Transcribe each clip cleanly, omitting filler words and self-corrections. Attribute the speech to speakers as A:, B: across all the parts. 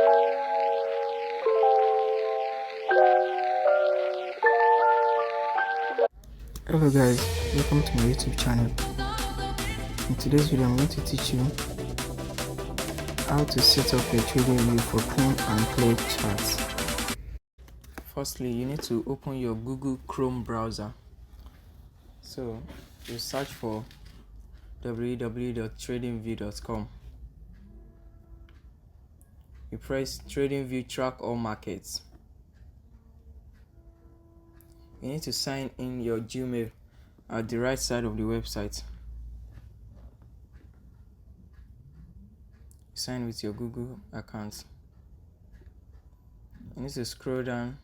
A: Hello guys, welcome to my YouTube channel. In today's video I'm going to teach you how to set up a trading view for clean and clear charts. Firstly, you need to open your Google Chrome browser. So you search for www.tradingview.com. You press TradingView track all markets. You need to sign in your Gmail at the right side of the website. Sign with your Google account. You need to scroll down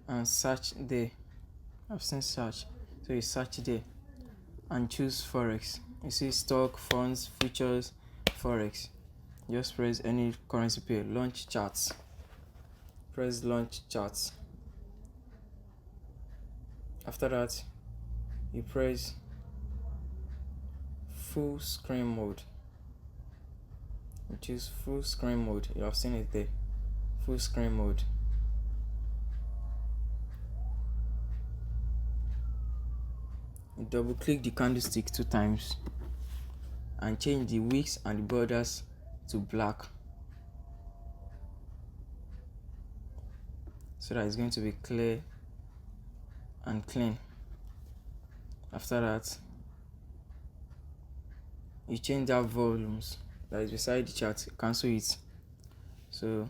A: and search there. I've seen search, so you search there and choose Forex. You see stock, funds, futures, Forex. Just press any currency pair. Launch charts. Press launch charts. After that, you press full screen mode. You choose full screen mode. You have seen it there. Full screen mode. You double click the candlestick 2 times and change the wicks and the borders to black, so that it's going to be clear and clean. After that, you change that volumes that is beside the chart, cancel it. So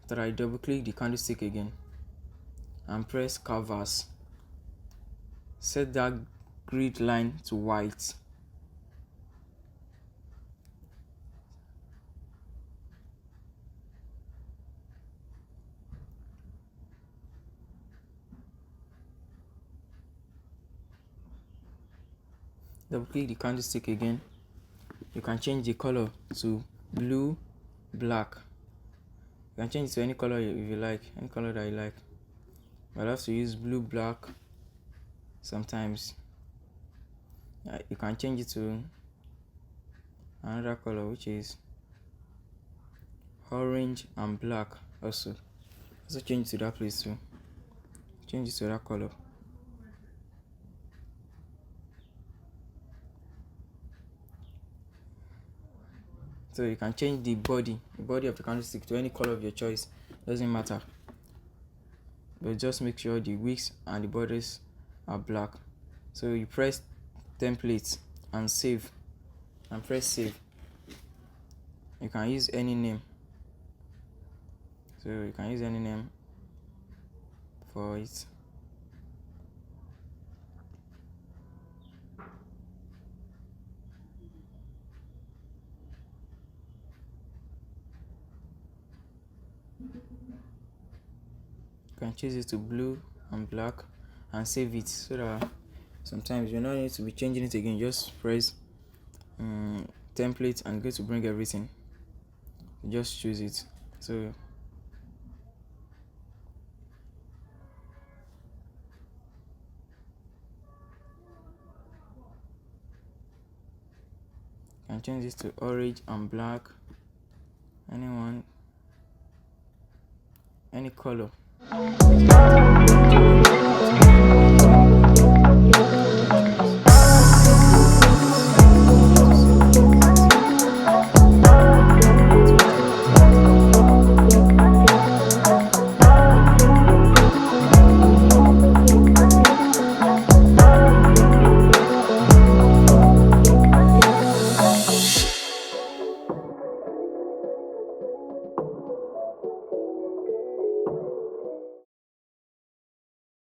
A: after I double click the candlestick again and press canvas, set that grid line to white. Double click the candlestick again. You can change the color to blue, black. You can change it to any color if you like, any color that you like. But I have to use blue, black sometimes. You can change it to another color, which is orange and black. Also change it to that place too. Change it to that color. So you can change the body of the candlestick to any color of your choice. Doesn't matter, but just make sure the wicks and the borders are black. So you press template and save, and press save. You can use any name. So you can use any name for it. You can choose it to blue and black and save it, so that sometimes you don't need to be changing it again. Just press template and go to bring everything. Just choose it. So you can change this to orange and black, any color.